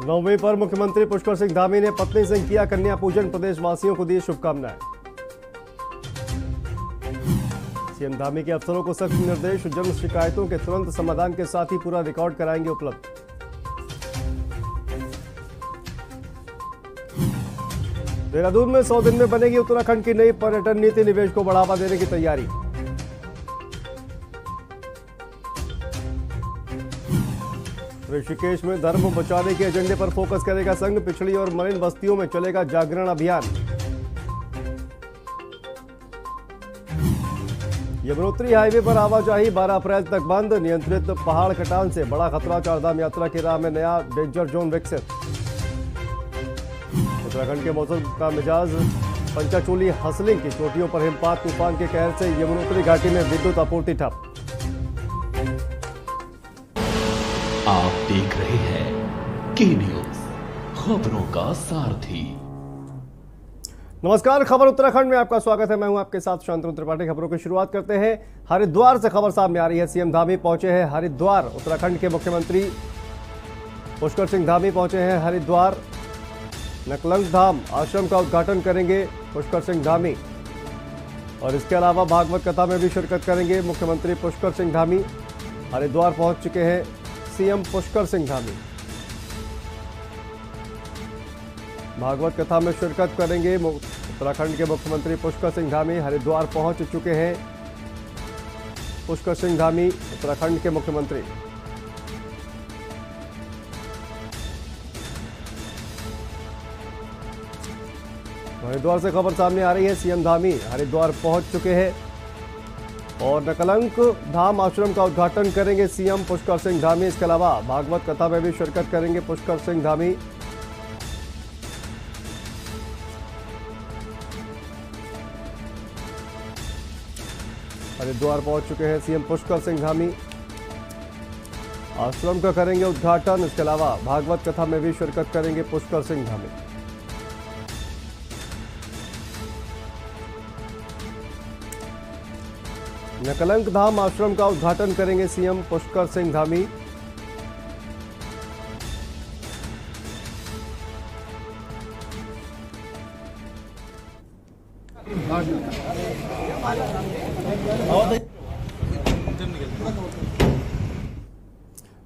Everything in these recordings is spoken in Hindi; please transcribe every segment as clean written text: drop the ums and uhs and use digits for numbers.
नवमी पर मुख्यमंत्री पुष्कर सिंह धामी ने पत्नी से किया कन्या पूजन, प्रदेशवासियों को दी शुभकामनाएं। सीएम धामी के अफसरों को सख्त निर्देश, जन शिकायतों के तुरंत समाधान के साथ ही पूरा रिकॉर्ड कराएंगे उपलब्ध। देहरादून में 100 दिन में बनेगी उत्तराखंड की नई पर्यटन नीति, निवेश को बढ़ावा देने की तैयारी। ऋषिकेश में धर्म बचाने के एजेंडे पर फोकस करेगा संघ, पिछड़ी और मलिन बस्तियों में चलेगा जागरण अभियान। यमुनोत्री हाईवे पर आवाजाही 12 अप्रैल तक बंद, नियंत्रित पहाड़ कटान से बड़ा खतरा, चारधाम यात्रा की राह में नया डेंजर जोन विकसित। उत्तराखंड के मौसम का मिजाज, पंचाचूली हसलिंग की चोटियों पर हिमपात, तूफान के कहर से यमुनोत्री घाटी में विद्युत आपूर्ति ठप। आप देख रहे हैं के न्यूज, खबरों का सारथी। नमस्कार, खबर उत्तराखंड में आपका स्वागत है। मैं हूं आपके साथ शांतनु त्रिपाठी। खबरों की शुरुआत करते हैं। हरिद्वार से खबर सामने आ रही है। सीएम धामी पहुंचे हैं हरिद्वार। उत्तराखंड के मुख्यमंत्री पुष्कर सिंह धामी पहुंचे हैं हरिद्वार। नकलंग धाम आश्रम का उद्घाटन करेंगे पुष्कर सिंह धामी और इसके अलावा भागवत कथा में भी शिरकत करेंगे मुख्यमंत्री पुष्कर सिंह धामी। हरिद्वार पहुंच चुके हैं सीएम पुष्कर सिंह धामी। भागवत कथा में शिरकत करेंगे उत्तराखंड के मुख्यमंत्री पुष्कर सिंह धामी। हरिद्वार पहुंच चुके हैं पुष्कर सिंह धामी, उत्तराखंड के मुख्यमंत्री। हरिद्वार से खबर सामने आ रही है। सीएम धामी हरिद्वार पहुंच चुके हैं और नकलंक धाम आश्रम का उद्घाटन करेंगे सीएम पुष्कर सिंह धामी। इसके अलावा भागवत कथा में भी शिरकत करेंगे पुष्कर सिंह धामी। हरिद्वार पहुंच चुके हैं सीएम पुष्कर सिंह धामी। आश्रम का करेंगे उद्घाटन। इसके अलावा भागवत कथा में भी शिरकत करेंगे पुष्कर सिंह धामी। नकलंक धाम आश्रम का उद्घाटन करेंगे सीएम पुष्कर सिंह धामी।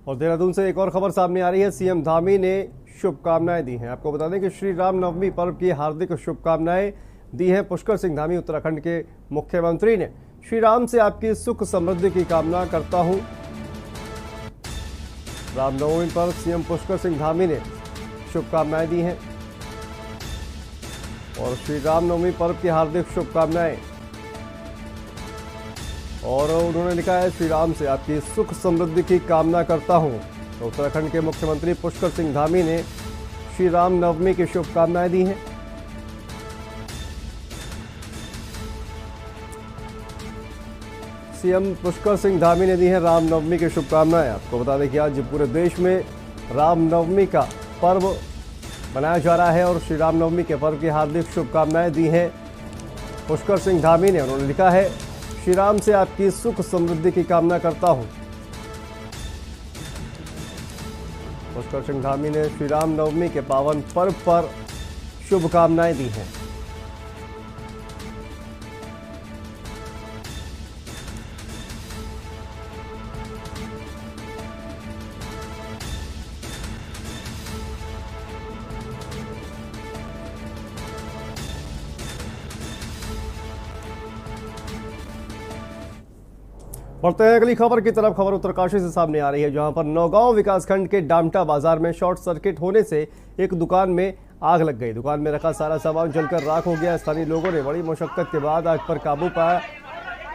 और देहरादून से एक और खबर सामने आ रही है। सीएम धामी ने शुभकामनाएं दी हैं। आपको बता दें कि श्री राम नवमी पर्व की हार्दिक शुभकामनाएं दी हैं पुष्कर सिंह धामी। उत्तराखंड के मुख्यमंत्री ने श्री राम से आपकी सुख समृद्धि की कामना करता हूं। रामनवमी पर सीएम पुष्कर सिंह धामी ने शुभकामनाएं दी हैं और श्री रामनवमी पर्व की हार्दिक शुभकामनाएं। और उन्होंने लिखा है, श्री राम से आपकी सुख समृद्धि की कामना करता हूं। तो उत्तराखंड के मुख्यमंत्री पुष्कर सिंह धामी ने श्री राम नवमी की शुभकामनाएं दी हैं। सीएम पुष्कर सिंह धामी ने दी है रामनवमी की शुभकामनाएं। आपको बता दें कि आज पूरे देश में रामनवमी का पर्व मनाया जा रहा है और श्री रामनवमी के पर्व की हार्दिक शुभकामनाएं दी हैं पुष्कर सिंह धामी ने। उन्होंने लिखा है, श्री राम से आपकी सुख समृद्धि की कामना करता हूं। पुष्कर सिंह धामी ने श्री रामनवमी के पावन पर्व पर शुभकामनाएं दी हैं। बढ़ते हैं अगली खबर की तरफ। खबर उत्तरकाशी से सामने आ रही है, जहां पर नौगांव विकासखंड के डामटा बाजार में शॉर्ट सर्किट होने से एक दुकान में आग लग गई। दुकान में रखा सारा सामान जलकर राख हो गया। स्थानीय लोगों ने बड़ी मशक्कत के बाद आग पर काबू पाया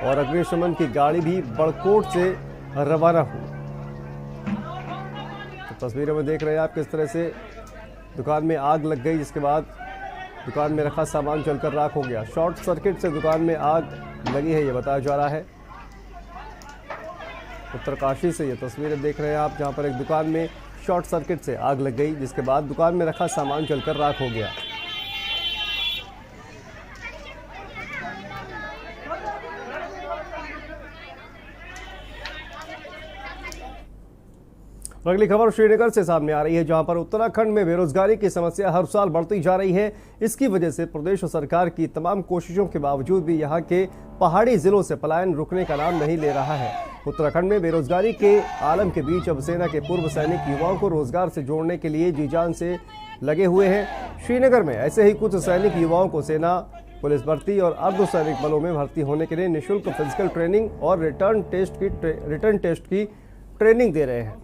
और अग्निशमन की गाड़ी भी बड़कोट से रवाना हुई। तो तस्वीरों में देख रहे हैं आप किस तरह से दुकान में आग लग गई, जिसके बाद दुकान में रखा सामान जलकर राख हो गया। शॉर्ट सर्किट से दुकान में आग लगी है, ये बताया जा रहा है। उत्तरकाशी से ये तस्वीरें देख रहे हैं आप, जहां पर एक दुकान में शॉर्ट सर्किट से आग लग गई, जिसके बाद दुकान में रखा सामान जलकर राख हो गया। और अगली खबर श्रीनगर से सामने आ रही है, जहां पर उत्तराखंड में बेरोजगारी की समस्या हर साल बढ़ती जा रही है। इसकी वजह से प्रदेश सरकार की तमाम कोशिशों के बावजूद भी यहां के पहाड़ी जिलों से पलायन रुकने का नाम नहीं ले रहा है। उत्तराखंड में बेरोजगारी के आलम के बीच अब सेना के पूर्व सैनिक युवाओं को रोजगार से जोड़ने के लिए जी जान से लगे हुए हैं। श्रीनगर में ऐसे ही कुछ सैनिक युवाओं को सेना, पुलिस भर्ती और अर्धसैनिक बलों में भर्ती होने के लिए निःशुल्क फिजिकल ट्रेनिंग और रिटर्न टेस्ट की ट्रेनिंग दे रहे हैं।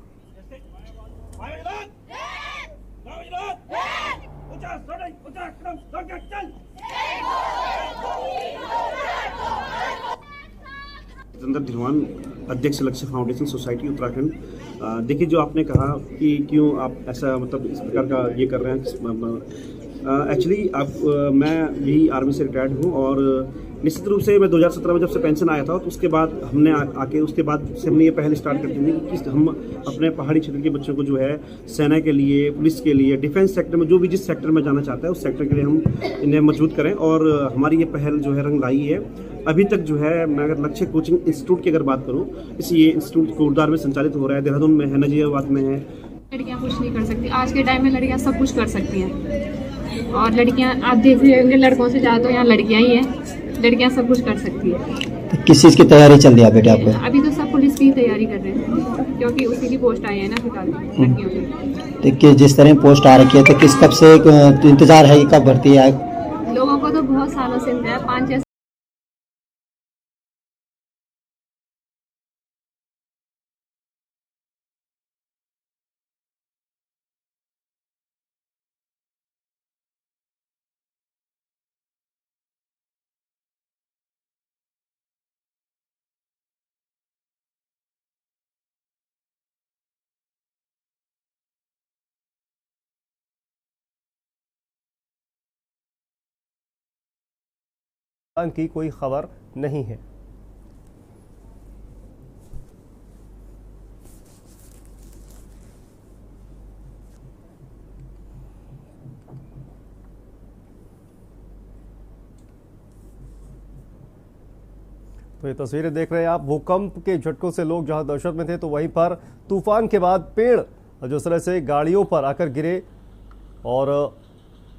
जितेंद्र धिवान, अध्यक्ष लक्ष्य फाउंडेशन सोसाइटी उत्तराखंड। देखिए, जो आपने कहा कि क्यों आप ऐसा मतलब इस प्रकार का ये कर रहे हैं, एक्चुअली मैं भी आर्मी से रिटायर्ड हूँ और निश्चित रूप से मैं 2017 में जब से पेंशन आया था तो उसके बाद हमने आके उसके बाद से हमने ये पहल स्टार्ट कर दी कि हम अपने पहाड़ी क्षेत्र के बच्चों को जो है सेना के लिए, पुलिस के लिए, डिफेंस सेक्टर में जो भी जिस सेक्टर में जाना चाहता है उस सेक्टर के लिए हम इन्हें मजबूत करें। और हमारी ये पहल जो है रंग लाई है। अभी तक जो है मैं अगर लक्ष्य कोचिंग इंस्टीट्यूट की अगर बात करूँ, ये इंस्टीट्यूट कोटद्वार में संचालित हो रहा है, देहरादून में है, नजीराबाद में है। लड़कियां कुछ नहीं कर सकती। आज के टाइम में लड़कियां सब कुछ कर सकती हैं और लड़कियां आप देख रहे होंगे लड़कों से ज़्यादा तो यहाँ लड़कियां ही हैं। लड़कियां सब कुछ कर सकती है। तो किस चीज़ की तैयारी चल रही है बेटे आपको? अभी तो सब पुलिस की तैयारी कर रहे हैं क्योंकि उसी की पोस्ट आई है ना फिलहाल लड़कियों की। तो जिस तरह पोस्ट आ रखी है तो किस कब से इंतजार है कि कब भर्ती है? लोगों को तो बहुत सालों से इंतजार, 5-6 की कोई खबर नहीं है। तो ये तस्वीरें देख रहे हैं आप, भूकंप के झटकों से लोग जहां दहशत में थे तो वहीं पर तूफान के बाद पेड़ जिस तरह से गाड़ियों पर आकर गिरे और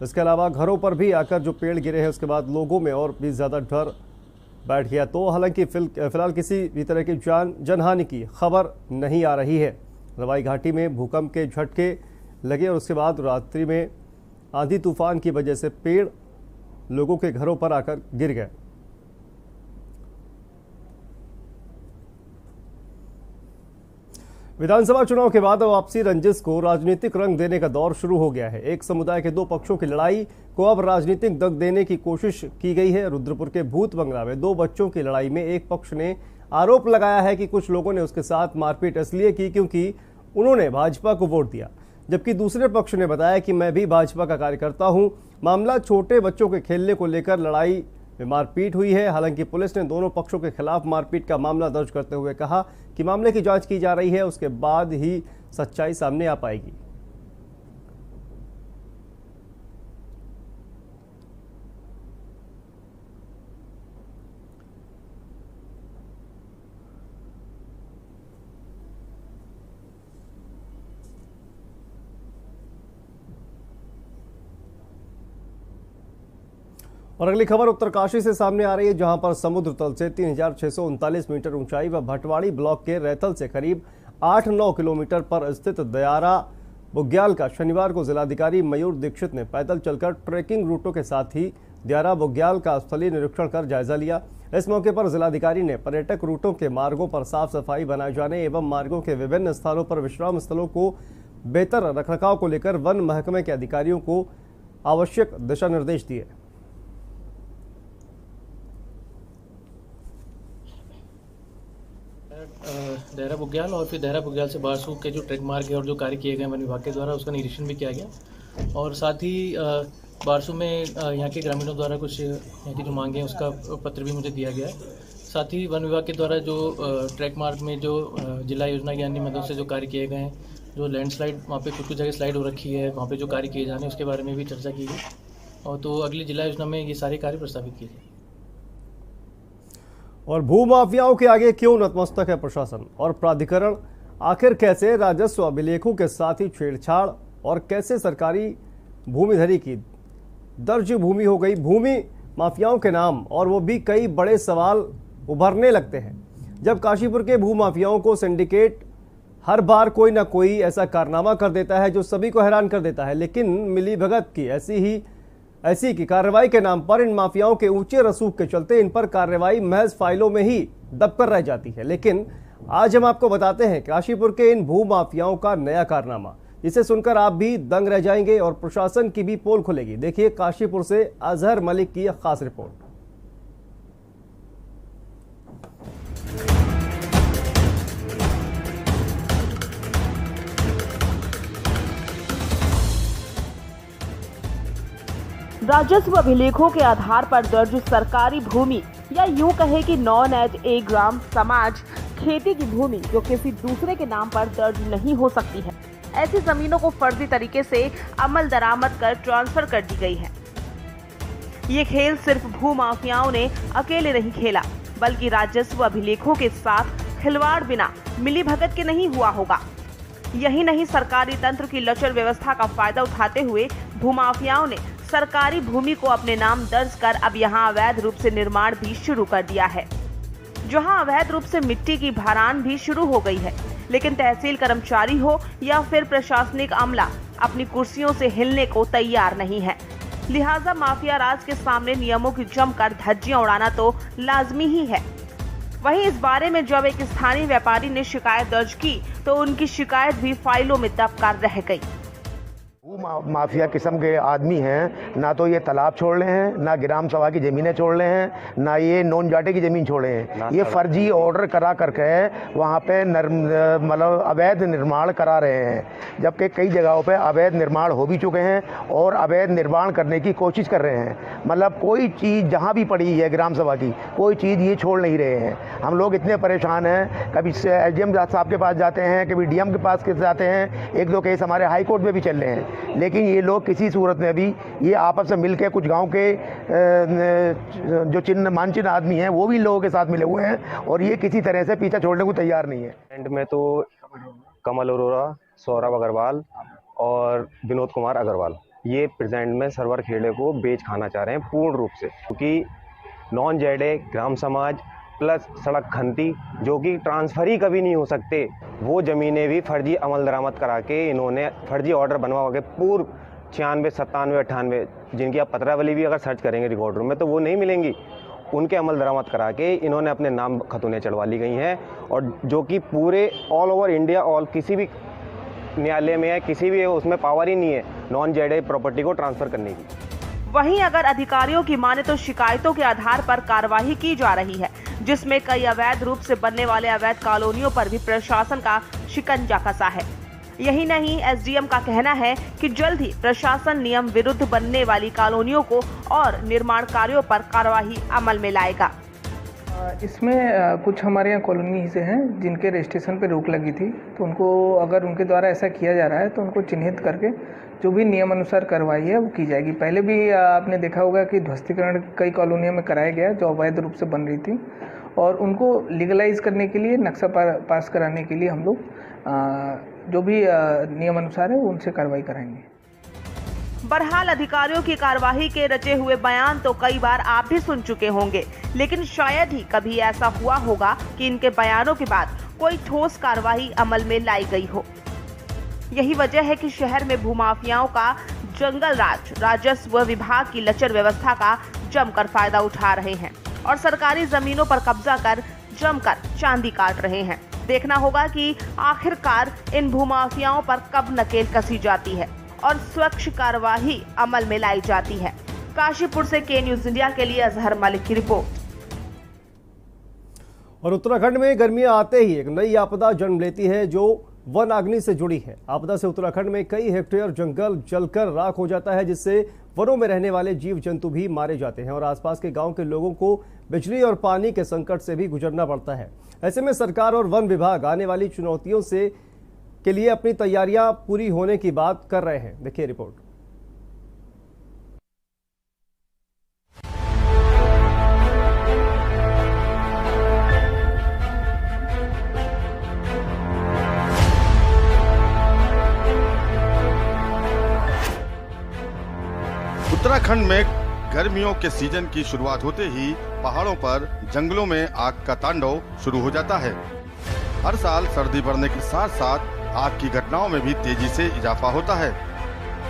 इसके अलावा घरों पर भी आकर जो पेड़ गिरे हैं उसके बाद लोगों में और भी ज़्यादा डर बैठ गया। तो हालांकि फिलहाल किसी भी तरह की जनहानि की खबर नहीं आ रही है। रवाई घाटी में भूकंप के झटके लगे और उसके बाद रात्रि में आंधी तूफान की वजह से पेड़ लोगों के घरों पर आकर गिर गए। विधानसभा चुनाव के बाद अब आपसी रंजिश को राजनीतिक रंग देने का दौर शुरू हो गया है। एक समुदाय के दो पक्षों की लड़ाई को अब राजनीतिक दंग देने की कोशिश की गई है। रुद्रपुर के भूत बंगला में दो बच्चों की लड़ाई में एक पक्ष ने आरोप लगाया है कि कुछ लोगों ने उसके साथ मारपीट इसलिए की क्योंकि उन्होंने भाजपा को वोट दिया, जबकि दूसरे पक्ष ने बताया कि मैं भी भाजपा का कार्यकर्ता हूं। मामला छोटे बच्चों के खेलने को लेकर लड़ाई में मारपीट हुई है। हालांकि पुलिस ने दोनों पक्षों के खिलाफ मारपीट का मामला दर्ज करते हुए कहा कि मामले की जांच की जा रही है, उसके बाद ही सच्चाई सामने आ पाएगी। और अगली खबर उत्तरकाशी से सामने आ रही है, जहां पर समुद्र तल से 3639 मीटर ऊंचाई व भटवाड़ी ब्लॉक के रैथल से करीब 8-9 किलोमीटर पर स्थित दयारा बुग्याल का शनिवार को जिलाधिकारी मयूर दीक्षित ने पैदल चलकर ट्रैकिंग रूटों के साथ ही दयारा बुग्याल का स्थलीय निरीक्षण कर जायजा लिया। इस मौके पर जिलाधिकारी ने पर्यटक रूटों के मार्गों पर साफ सफाई बनाए जाने एवं मार्गों के विभिन्न स्थानों पर विश्राम स्थलों को बेहतर रखरखाव को लेकर वन महकमे के अधिकारियों को आवश्यक दिशा निर्देश दिए। दहरा बुग्याल और फिर दहरा बुग्याल से बारसू के जो ट्रैक मार्ग है और जो कार्य किए गए वन विभाग के द्वारा उसका निरीक्षण भी किया गया और साथ ही बारसू में यहाँ के ग्रामीणों द्वारा कुछ यहाँ की जो मांगे हैं उसका पत्र भी मुझे दिया गया है। साथ ही वन विभाग के द्वारा जो ट्रैक मार्ग में जो जिला योजना की अन्य मदों से जो कार्य किए गए हैं, जो लैंडस्लाइड वहाँ पे कुछ जगह स्लाइड हो रखी है, वहाँ पे जो कार्य किए जाने उसके बारे में भी चर्चा की गई और तो अगली जिला योजना में ये सारे कार्य प्रस्तावित किए गए। और भूमाफियाओं के आगे क्यों नतमस्तक है प्रशासन और प्राधिकरण? आखिर कैसे राजस्व अभिलेखों के साथ ही छेड़छाड़ और कैसे सरकारी भूमिधरी की दर्ज भूमि हो गई भूमि माफियाओं के नाम, और वो भी कई बड़े सवाल उभरने लगते हैं जब काशीपुर के भूमाफियाओं को सिंडिकेट हर बार कोई ना कोई ऐसा कारनामा कर देता है जो सभी को हैरान कर देता है। लेकिन मिलीभगत की ऐसी की कार्रवाई के नाम पर इन माफियाओं के ऊंचे रसूख के चलते इन पर कार्रवाई महज फाइलों में ही दबकर रह जाती है। लेकिन आज हम आपको बताते हैं काशीपुर के इन भूमाफियाओं का नया कारनामा, जिसे सुनकर आप भी दंग रह जाएंगे और प्रशासन की भी पोल खुलेगी। देखिए काशीपुर से अजहर मलिक की एक खास रिपोर्ट। राजस्व अभिलेखों के आधार पर दर्ज सरकारी भूमि या यूं कहे कि नॉन एज ए ग्राम समाज खेती की भूमि जो किसी दूसरे के नाम पर दर्ज नहीं हो सकती है, ऐसी जमीनों को फर्जी तरीके से अमल दरामद कर ट्रांसफर कर दी गई है। ये खेल सिर्फ भूमाफियाओं ने अकेले नहीं खेला, बल्कि राजस्व अभिलेखों के साथ खिलवाड़ बिना मिलीभगत के नहीं हुआ होगा। यही नहीं, सरकारी तंत्र की लचर व्यवस्था का फायदा उठाते हुए भूमाफियाओं ने सरकारी भूमि को अपने नाम दर्ज कर अब यहाँ अवैध रूप से निर्माण भी शुरू कर दिया है। जहाँ अवैध रूप से मिट्टी की भरान भी शुरू हो गई है, लेकिन तहसील कर्मचारी हो या फिर प्रशासनिक अमला अपनी कुर्सियों से हिलने को तैयार नहीं है। लिहाजा माफिया राज के सामने नियमों की जमकर धज्जियां उड़ाना तो लाजमी ही है। वहीं इस बारे में जब एक स्थानीय व्यापारी ने शिकायत दर्ज की तो उनकी शिकायत भी फाइलों में दबकर रह गई। माफिया किस्म के आदमी हैं, ना तो ये तालाब छोड़ रहे हैं, ना ग्राम सभा की ज़मीनें छोड़ रहे हैं, ना ये नॉन जाटे की ज़मीन छोड़े हैं। ये फर्जी ऑर्डर करा करके वहाँ पे मतलब अवैध निर्माण करा रहे हैं, जबकि कई जगहों पे अवैध निर्माण हो भी चुके हैं और अवैध निर्माण करने की कोशिश कर रहे हैं। मतलब कोई चीज़ जहाँ भी पड़ी है ग्राम सभा की, कोई चीज़ ये छोड़ नहीं रहे हैं। हम लोग इतने परेशान हैं, कभी SDM साहब के पास जाते हैं, कभी DM के पास जाते हैं, एक दो केस हमारे हाई कोर्ट में भी चल रहे हैं, लेकिन ये लोग किसी सूरत में भी ये आपस में मिलकर कुछ गांव के जो चिन्ह मानचिन्ह आदमी हैं वो भी लोगों के साथ मिले हुए हैं और ये किसी तरह से पीछा छोड़ने को तैयार नहीं है। एंड में तो कमल अरोरा, सौरभ अग्रवाल और विनोद कुमार अग्रवाल ये प्रेजेंट में सरवर खेड़े को बेच खाना चाह रहे हैं पूर्ण रूप से, क्योंकि नॉन जेडे ग्राम समाज प्लस सड़क खंती जो कि ट्रांसफ़र ही कभी नहीं हो सकते, वो ज़मीनें भी फर्जी अमल दरामद करा के इन्होंने फर्जी ऑर्डर बनवा के पूर्व 96, 97, 98 जिनकी आप पत्रावली भी अगर सर्च करेंगे रिकॉर्ड रूम में तो वो नहीं मिलेंगी, उनके अमल दरामद करा के इन्होंने अपने नाम खतौनें चढ़वा ली गई हैं, और जो कि पूरे ऑल ओवर इंडिया किसी भी न्यायालय में है, किसी भी उसमें पावर ही नहीं है नॉन जेडे प्रॉपर्टी को ट्रांसफ़र करने की। वहीं अगर अधिकारियों की माने तो शिकायतों के आधार पर कार्यवाही की जा रही है, जिसमें कई अवैध रूप से बनने वाले अवैध कॉलोनियों पर भी प्रशासन का शिकंजा कसा है। यही नहीं, SDM का कहना है कि जल्द ही प्रशासन नियम विरुद्ध बनने वाली कॉलोनियों को और निर्माण कार्यों पर कार्यवाही अमल में लाएगा। इसमें कुछ हमारे यहाँ कॉलोनी से हैं जिनके रजिस्ट्रेशन पे रोक लगी थी, तो उनको अगर उनके द्वारा ऐसा किया जा रहा है तो उनको चिन्हित करके जो भी नियम अनुसार कार्रवाई है वो की जाएगी। पहले भी आपने देखा होगा कि ध्वस्तीकरण कई कॉलोनियों में कराया गया जो अवैध रूप से बन रही थी, और उनको लीगलाइज करने के लिए, नक्शा पास कराने के लिए हम लोग जो भी नियम अनुसार है उनसे कार्रवाई कराएंगे। बहरहाल अधिकारियों की कार्यवाही के रचे हुए बयान तो कई बार आप भी सुन चुके होंगे, लेकिन शायद ही कभी ऐसा हुआ होगा कि इनके बयानों के बाद कोई ठोस कार्रवाई अमल में लाई गई हो। यही वजह है कि शहर में भूमाफियाओं का जंगल राज राजस्व विभाग की लचर व्यवस्था का जमकर फायदा उठा रहे हैं और सरकारी जमीनों पर कब्जा कर जमकर चांदी काट रहे हैं। देखना होगा कि आखिरकार इन भूमाफियाओं पर कब नकेल कसी जाती है और स्वच्छ कार्यवाही अमल में लाई जाती है। काशीपुर से के न्यूज़ इंडिया के लिए अजहर मलिक की रिपोर्ट। और उत्तराखंड में गर्मियां आते ही एक नई आपदा जन्म लेती है जो वन अग्नि से जुड़ी है। आपदा से उत्तराखंड में कई हेक्टेयर जंगल जलकर राख हो जाता है, जिससे वनों में रहने वाले जीव जंतु भी मारे जाते हैं और आसपास के गांव के लोगों को बिजली और पानी के संकट से भी गुजरना पड़ता है। ऐसे में सरकार और वन विभाग आने वाली चुनौतियों से के लिए अपनी तैयारियां पूरी होने की बात कर रहे हैं। देखिए रिपोर्ट। उत्तराखंड में गर्मियों के सीजन की शुरुआत होते ही पहाड़ों पर जंगलों में आग का तांडव शुरू हो जाता है। हर साल सर्दी बढ़ने के साथ साथ आग की घटनाओं में भी तेजी से इजाफा होता है।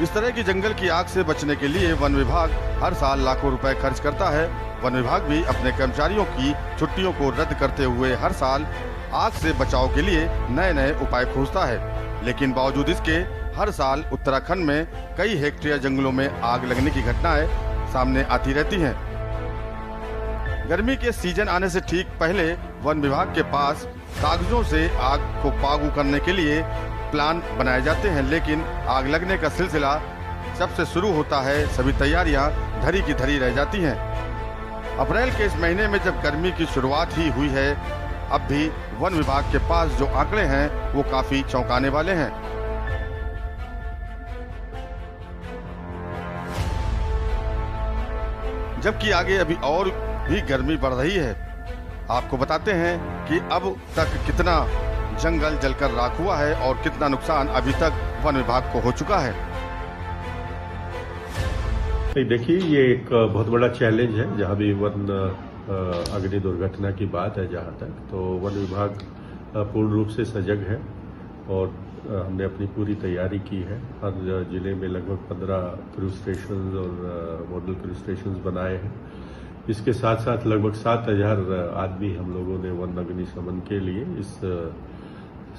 इस तरह की जंगल की आग से बचने के लिए वन विभाग हर साल लाखों रुपए खर्च करता है। वन विभाग भी अपने कर्मचारियों की छुट्टियों को रद्द करते हुए हर साल आग से बचाव के लिए नए नए उपाय खोजता है। लेकिन बावजूद इसके हर साल उत्तराखंड में कई हेक्टेयर जंगलों में आग लगने की घटनाएं सामने आती रहती हैं। गर्मी के सीजन आने से ठीक पहले वन विभाग के पास कागजों से आग को काबू करने के लिए प्लान बनाए जाते हैं, लेकिन आग लगने का सिलसिला जब से शुरू होता है सभी तैयारियां धरी की धरी रह जाती हैं। अप्रैल के इस महीने में जब गर्मी की शुरुआत ही हुई है, अब भी वन विभाग के पास जो आंकड़े हैं वो काफी चौंकाने वाले हैं। जबकि आगे अभी और भी गर्मी बढ़ रही है। आपको बताते हैं कि अब तक कितना जंगल जलकर राख हुआ है और कितना नुकसान अभी तक वन विभाग को हो चुका है। देखिए, ये एक बहुत बड़ा चैलेंज है। जहाँ भी वन अग्नि दुर्घटना की बात है, जहाँ तक तो वन विभाग पूर्ण रूप से सजग है और हमने अपनी पूरी तैयारी की है। हर जिले में लगभग 15 क्रू स्टेशन और मॉडल क्रू स्टेशन बनाए हैं। इसके साथ साथ लगभग 7000 आदमी हम लोगों ने वन अग्निशमन के लिए इस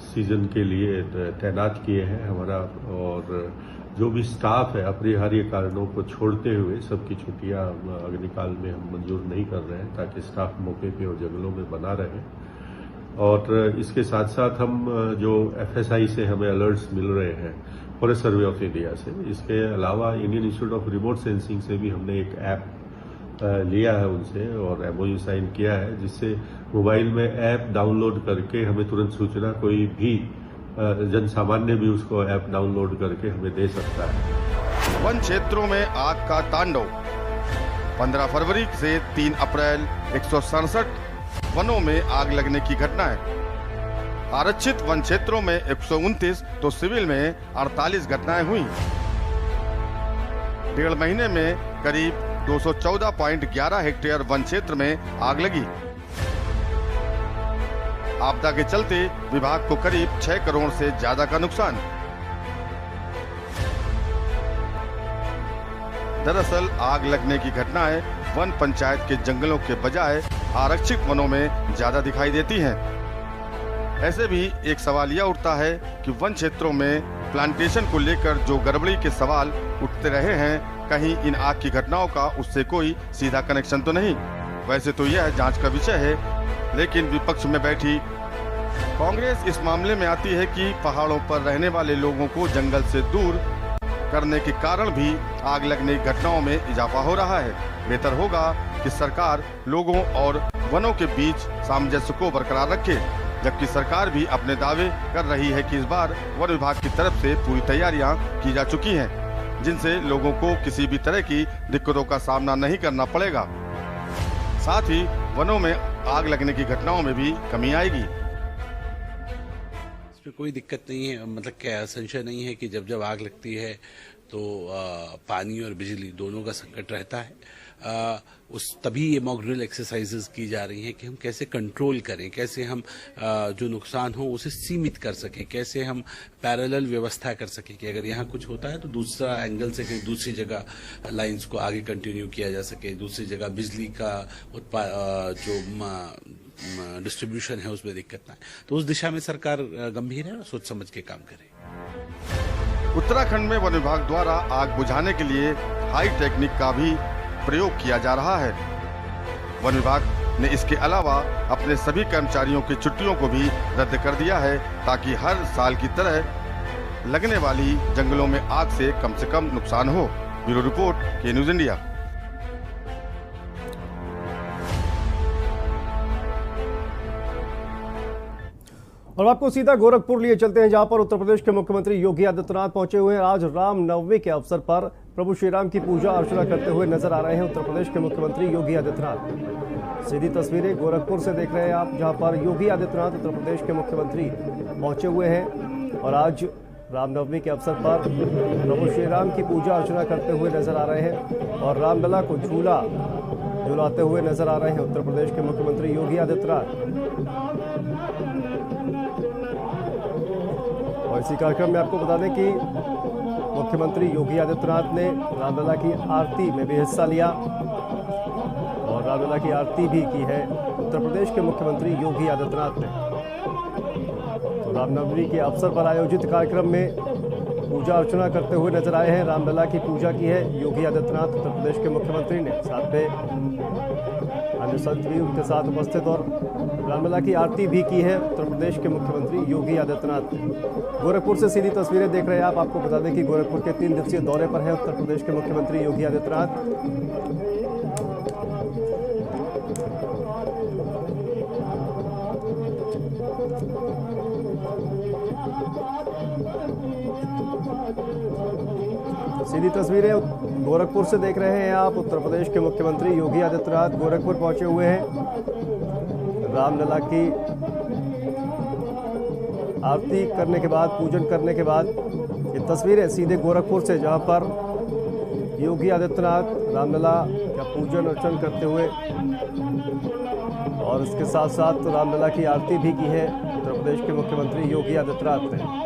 सीजन के लिए तैनात किए हैं हमारा। और जो भी स्टाफ है अपरिहार्य कारणों को छोड़ते हुए सबकी छुट्टियां अग्निकाल में हम मंजूर नहीं कर रहे हैं, ताकि स्टाफ मौके पे और जंगलों में बना रहे। और इसके साथ साथ हम जो FSI से हमें अलर्ट्स मिल रहे हैं, फॉरेस्ट सर्वे ऑफ इंडिया से, इसके अलावा Indian institute of remote sensing से भी हमने एक ऐप लिया है उनसे और MOU साइन किया है, जिससे मोबाइल में ऐप डाउनलोड करके हमें तुरंत सूचना कोई भी जन सामान्य भी उसको ऐप डाउनलोड करके हमें दे सकता है। वन क्षेत्रों में आग का तांडव 15 फरवरी से 3 अप्रैल 167 वनों में आग लगने की घटना है। आरक्षित वन क्षेत्रों में 129 तो सिविल में 48 घटनाएं हुई। 1.5 महीने में करीब 214.11 हेक्टेयर वन क्षेत्र में आग लगी। आपदा के चलते विभाग को करीब 6 करोड़ से ज्यादा का नुकसान। दरअसल आग लगने की घटनाएं वन पंचायत के जंगलों के बजाय आरक्षित वनों में ज्यादा दिखाई देती हैं। ऐसे भी एक सवाल यह उठता है कि वन क्षेत्रों में प्लांटेशन को लेकर जो गड़बड़ी के सवाल उठते रहे हैं, कहीं इन आग की घटनाओं का उससे कोई सीधा कनेक्शन तो नहीं। वैसे तो यह जांच का विषय है, लेकिन विपक्ष में बैठी कांग्रेस इस मामले में आती है कि पहाड़ों पर रहने वाले लोगों को जंगल से दूर करने के कारण भी आग लगने की घटनाओं में इजाफा हो रहा है। बेहतर होगा कि सरकार लोगों और वनों के बीच सामंजस्य को बरकरार रखे, जबकि सरकार भी अपने दावे कर रही है कि इस बार वन विभाग की तरफ से पूरी तैयारियां की जा चुकी हैं, जिनसे लोगों को किसी भी तरह की दिक्कतों का सामना नहीं करना पड़ेगा। साथ ही वनों में आग लगने की घटनाओं में भी कमी आएगी। इसमें कोई दिक्कत नहीं है, मतलब क्या संशय नहीं है कि जब आग लगती है तो पानी और बिजली दोनों का संकट रहता है। तभी ये मॉक ड्रिल एक्सरसाइजेज की जा रही हैं कि हम कैसे कंट्रोल करें, कैसे हम जो नुकसान हो उसे सीमित कर सकें, कैसे हम पैरेलल व्यवस्था कर सकें कि अगर यहाँ कुछ होता है तो दूसरा एंगल से कहीं दूसरी जगह लाइंस को आगे कंटिन्यू किया जा सके, दूसरी जगह बिजली का जो डिस्ट्रीब्यूशन है उसमें दिक्कत ना है। तो उस दिशा में सरकार गंभीर है और सोच समझ के काम करे। उत्तराखंड में वन विभाग द्वारा आग बुझाने के लिए हाई टेक्निक का भी प्रयोग किया जा रहा है। वन विभाग ने इसके अलावा अपने सभी कर्मचारियों की छुट्टियों को भी रद्द कर दिया है, ताकि हर साल की तरह लगने वाली जंगलों में आग से कम नुकसान हो। ब्यूरो रिपोर्ट, के न्यूज इंडिया। और आपको सीधा गोरखपुर लिए चलते हैं, जहां पर उत्तर प्रदेश के मुख्यमंत्री योगी आदित्यनाथ पहुंचे हुए हैं। आज राम नवमी के अवसर पर प्रभु श्री राम की पूजा अर्चना करते हुए नजर आ रहे हैं उत्तर प्रदेश के मुख्यमंत्री योगी आदित्यनाथ। सीधी तस्वीरें गोरखपुर से देख रहे हैं आप, जहां पर योगी आदित्यनाथ उत्तर प्रदेश के मुख्यमंत्री पहुंचे हुए हैं और आज रामनवमी के अवसर पर प्रभु श्री राम की पूजा अर्चना करते हुए नजर आ रहे हैं और रामलला को झूला झुलाते हुए नजर आ रहे हैं उत्तर प्रदेश के मुख्यमंत्री योगी आदित्यनाथ। और इसी कार्यक्रम में आपको बता दें कि मुख्यमंत्री योगी आदित्यनाथ ने रामलला की आरती में भी हिस्सा लिया और रामलला की आरती भी की है उत्तर प्रदेश के मुख्यमंत्री योगी आदित्यनाथ ने। तो रामनवमी के अवसर पर आयोजित कार्यक्रम में पूजा अर्चना करते हुए नजर आए हैं। रामलला की पूजा की है योगी आदित्यनाथ उत्तर प्रदेश के मुख्यमंत्री ने, साथ में अन्य संत भी उनके साथ उपस्थित और रामलला की आरती भी की है उत्तर प्रदेश के मुख्यमंत्री योगी आदित्यनाथ ने। गोरखपुर से सीधी तस्वीरें देख रहे हैं आप। आपको बता दें कि गोरखपुर के 3 दिवसीय दौरे पर है उत्तर प्रदेश के मुख्यमंत्री योगी आदित्यनाथ। सीधी तस्वीरें गोरखपुर से देख रहे हैं आप। उत्तर प्रदेश के मुख्यमंत्री योगी आदित्यनाथ गोरखपुर पहुंचे हुए हैं। रामलला की आरती करने के बाद, पूजन करने के बाद ये तस्वीरें सीधे गोरखपुर से, जहां पर योगी आदित्यनाथ रामलला का पूजन अर्चन करते हुए और इसके साथ साथ रामलला की आरती भी की है उत्तर प्रदेश के मुख्यमंत्री योगी आदित्यनाथ ने।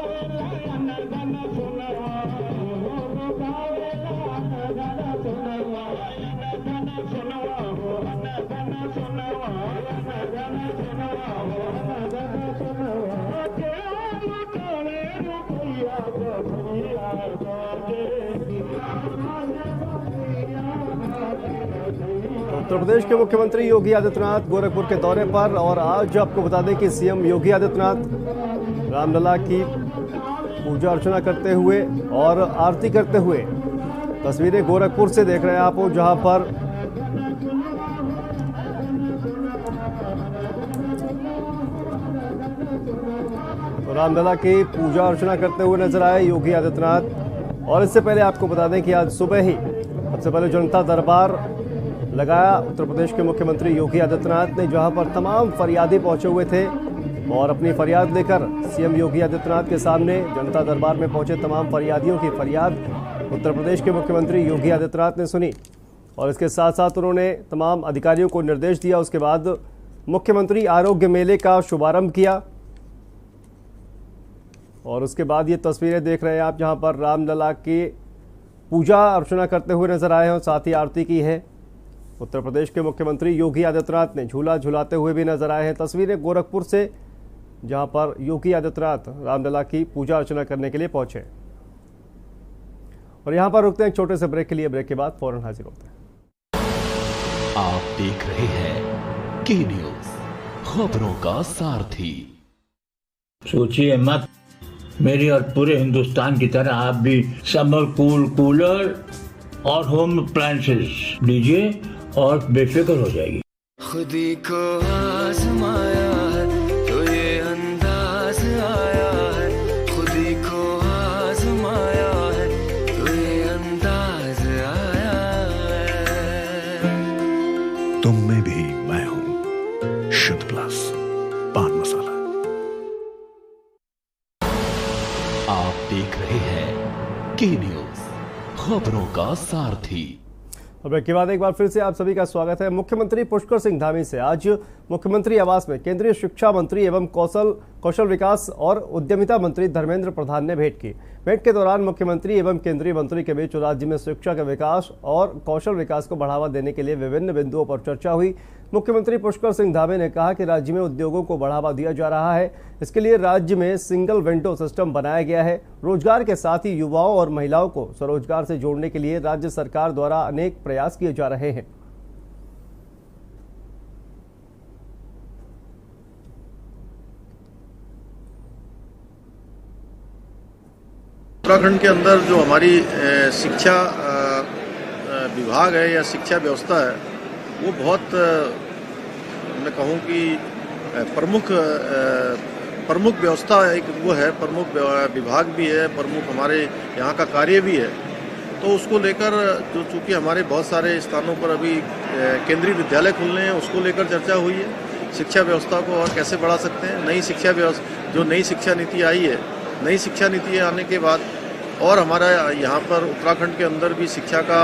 उत्तर प्रदेश के मुख्यमंत्री योगी आदित्यनाथ गोरखपुर के दौरे पर और आज आपको बता दें कि सीएम योगी आदित्यनाथ रामलला की पूजा अर्चना करते हुए और आरती करते हुए तस्वीरें गोरखपुर से देख रहे हैं आप, जहां पर तो रामलला की पूजा अर्चना करते हुए नजर आए योगी आदित्यनाथ। और इससे पहले आपको बता दें कि आज सुबह ही सबसे पहले जनता दरबार लगाया उत्तर प्रदेश के मुख्यमंत्री योगी आदित्यनाथ ने, जहां पर तमाम फरियादी पहुंचे हुए थे और अपनी फरियाद लेकर सीएम योगी आदित्यनाथ के सामने जनता दरबार में पहुंचे तमाम फरियादियों की फरियाद उत्तर प्रदेश के मुख्यमंत्री योगी आदित्यनाथ ने सुनी और इसके साथ साथ उन्होंने तमाम अधिकारियों को निर्देश दिया। उसके बाद मुख्यमंत्री आरोग्य मेले का शुभारंभ किया और उसके बाद ये तस्वीरें देख रहे हैं आप, जहां पर रामलला की पूजा अर्चना करते हुए नजर आए हैं और साथ ही आरती की है। उत्तर प्रदेश के मुख्यमंत्री योगी आदित्यनाथ ने झूला झुलाते हुए भी नजर आए हैं। तस्वीरें गोरखपुर से, जहां पर योगी आदित्यनाथ रामलला की पूजा अर्चना करने के लिए पहुंचे। और यहां पर रुकते हैं एक छोटे से ब्रेक के लिए। ब्रेक के बाद फौरन हाजिर होते हैं। आप देख रहे हैं के न्यूज, खबरों का सारथी। सोचिए मत, मेरी और पूरे हिंदुस्तान की तरह आप भी समर कूल कूलर और होम अप्लायंसेस लीजिए और बेफिक्र हो जाएगी। खुदी को आजमाया है तो ये अंदाज आया है, खुदी को आजमाया है तो ये अंदाज आया है। तुम में भी मैं हूं, शुद्ध प्लस पान मसाला। आप देख रहे हैं के न्यूज, खबरों का सारथी। और ब्रेक के बाद एक बार फिर से आप सभी का स्वागत है। मुख्यमंत्री पुष्कर सिंह धामी से आज मुख्यमंत्री आवास में केंद्रीय शिक्षा मंत्री एवं कौशल विकास और उद्यमिता मंत्री धर्मेंद्र प्रधान ने भेंट की। भेंट के दौरान मुख्यमंत्री एवं केंद्रीय मंत्री के बीच राज्य में शिक्षा के विकास और कौशल विकास को बढ़ावा देने के लिए विभिन्न बिंदुओं पर चर्चा हुई। मुख्यमंत्री पुष्कर सिंह धामी ने कहा कि राज्य में उद्योगों को बढ़ावा दिया जा रहा है। इसके लिए राज्य में सिंगल विंडो सिस्टम बनाया गया है। रोजगार के साथ ही युवाओं और महिलाओं को स्वरोजगार से जोड़ने के लिए राज्य सरकार द्वारा अनेक प्रयास किए जा रहे हैं। उत्तराखंड के अंदर जो हमारी शिक्षा विभाग है या शिक्षा व्यवस्था है, वो बहुत मैं कहूँ कि प्रमुख व्यवस्था एक वो है, प्रमुख विभाग भी है, प्रमुख हमारे यहाँ का कार्य भी है। तो उसको लेकर जो चूँकि हमारे बहुत सारे स्थानों पर अभी केंद्रीय विद्यालय खुलने हैं, उसको लेकर चर्चा हुई है। शिक्षा व्यवस्था को और कैसे बढ़ा सकते हैं, नई शिक्षा व्यवस्था जो नई शिक्षा नीति आई है नई शिक्षा नीति आने के बाद और हमारा यहाँ पर उत्तराखंड के अंदर भी शिक्षा का